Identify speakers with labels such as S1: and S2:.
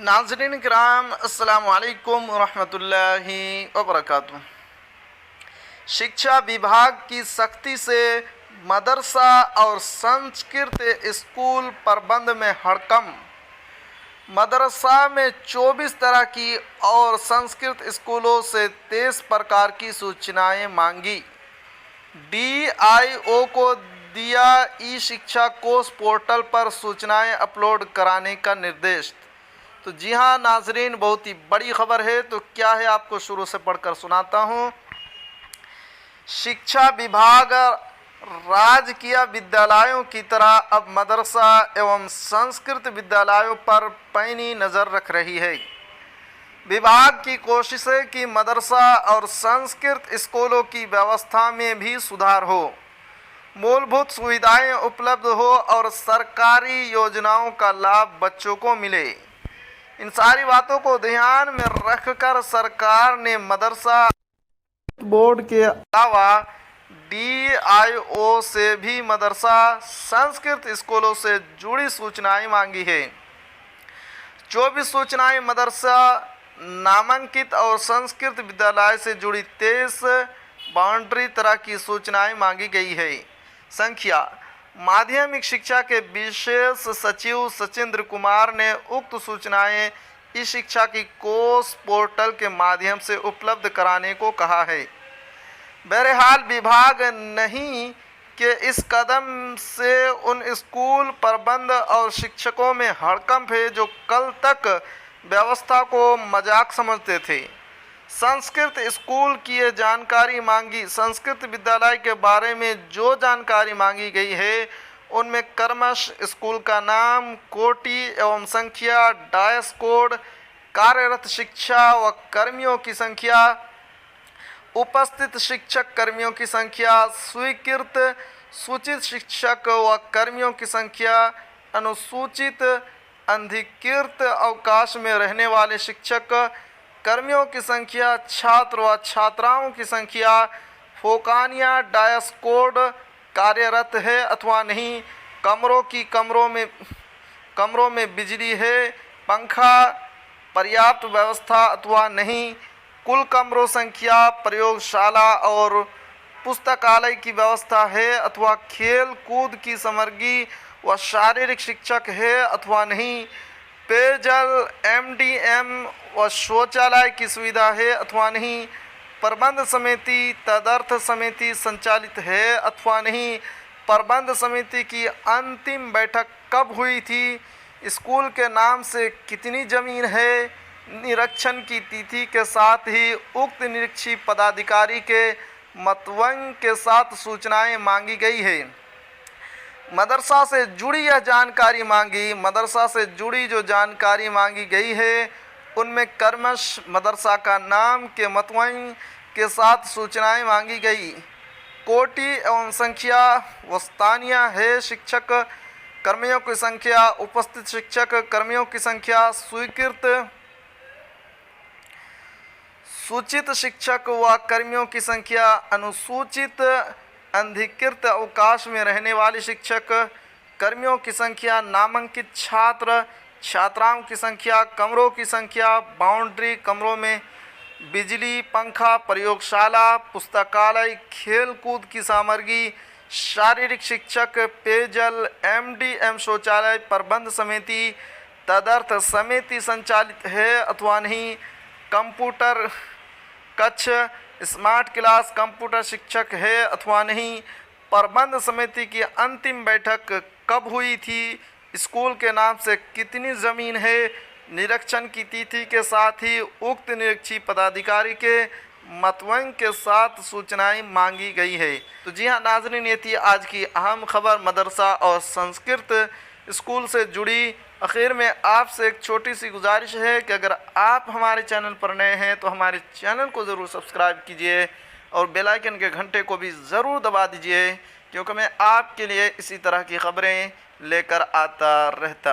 S1: नाज़रीन किराम अस्सलामु अलैकुम रहमतुल्लाहि व बरकातुहू। शिक्षा विभाग की सख्ती से मदरसा और संस्कृत स्कूल प्रबंध में हड़कंप। मदरसा में 24 तरह की और संस्कृत स्कूलों से 23 प्रकार की सूचनाएं मांगी। DIO को दिया ई शिक्षा कोष पोर्टल पर सूचनाएं अपलोड कराने का निर्देश। तो जी हाँ नाजरीन, बहुत ही बड़ी खबर है। तो क्या है, आपको शुरू से पढ़कर सुनाता हूँ। शिक्षा विभाग राजकीय विद्यालयों की तरह अब मदरसा एवं संस्कृत विद्यालयों पर पैनी नज़र रख रही है। विभाग की कोशिश है कि मदरसा और संस्कृत स्कूलों की व्यवस्था में भी सुधार हो, मूलभूत सुविधाएं उपलब्ध हो और सरकारी योजनाओं का लाभ बच्चों को मिले। इन सारी बातों को ध्यान में रखकर सरकार ने मदरसा बोर्ड के अलावा DIO से भी मदरसा संस्कृत स्कूलों से जुड़ी सूचनाएं मांगी है। 24 सूचनाएं मदरसा नामांकित और संस्कृत विद्यालय से जुड़ी 23 बाउंड्री तरह की सूचनाएं मांगी गई है। संख्या माध्यमिक शिक्षा के विशेष सचिव सचिंद्र कुमार ने उक्त सूचनाएं ई शिक्षा की कोष पोर्टल के माध्यम से उपलब्ध कराने को कहा है। बहरहाल विभाग नहीं कि इस कदम से उन स्कूल प्रबंध और शिक्षकों में हड़कंप है जो कल तक व्यवस्था को मजाक समझते थे। संस्कृत स्कूल की ये जानकारी मांगी। संस्कृत विद्यालय के बारे में जो जानकारी मांगी गई है उनमें क्रमश स्कूल का नाम, कोटि एवं संख्या, डायस कोड, कार्यरत शिक्षा व कर्मियों की संख्या, उपस्थित शिक्षक कर्मियों की संख्या, स्वीकृत सूचित शिक्षक व कर्मियों की संख्या, अनुसूचित अनधिकृत अवकाश में रहने वाले शिक्षक कर्मियों की संख्या, छात्र व छात्राओं की संख्या, फोकानिया डायस कोड कार्यरत है अथवा नहीं, कमरों में बिजली है, पंखा पर्याप्त व्यवस्था अथवा नहीं, कुल कमरों संख्या, प्रयोगशाला और पुस्तकालय की व्यवस्था है अथवा खेल कूद की सामग्री व शारीरिक शिक्षक है अथवा नहीं, पेयजल MDM व शौचालय की सुविधा है अथवा नहीं, प्रबंध समिति तदर्थ समिति संचालित है अथवा नहीं, प्रबंध समिति की अंतिम बैठक कब हुई थी, स्कूल के नाम से कितनी ज़मीन है, निरीक्षण की तिथि के साथ ही उक्त निरीक्षी पदाधिकारी के मतवंग के साथ सूचनाएं मांगी गई है। मदरसा से जुड़ी यह जानकारी मांगी। मदरसा से जुड़ी जो जानकारी मांगी गई है उनमें क्रमश मदरसा का नाम के मतवंग के साथ सूचनाएं मांगी गई। कोटि एवं संख्या वस्तानिया है, शिक्षक कर्मियों की संख्या, उपस्थित शिक्षक कर्मियों की संख्या, स्वीकृत सूचित शिक्षक व कर्मियों की संख्या, अनुसूचित अनधिकृत अवकाश में रहने वाले शिक्षक कर्मियों की संख्या, नामांकित छात्र छात्राओं की संख्या, कमरों की संख्या, बाउंड्री कमरों में बिजली, पंखा, प्रयोगशाला, पुस्तकालय, खेल कूद की सामग्री, शारीरिक शिक्षक, पेयजल MDM शौचालय, प्रबंध समिति तदर्थ समिति संचालित है अथवा नहीं, कंप्यूटर कक्ष, स्मार्ट क्लास, कंप्यूटर शिक्षक है अथवा नहीं, प्रबंध समिति की अंतिम बैठक कब हुई थी, स्कूल के नाम से कितनी ज़मीन है, निरीक्षण की तिथि के साथ ही उक्त निरीक्षी पदाधिकारी के मतवंग के साथ सूचनाएं मांगी गई है। तो जी हाँ नाज़रीन, ये थी आज की अहम खबर मदरसा और संस्कृत स्कूल से जुड़ी। आखिर में आपसे एक छोटी सी गुजारिश है कि अगर आप हमारे चैनल पर नए हैं तो हमारे चैनल को ज़रूर सब्सक्राइब कीजिए और बेल आइकन के घंटे को भी ज़रूर दबा दीजिए, क्योंकि मैं आपके लिए इसी तरह की खबरें लेकर आता रहता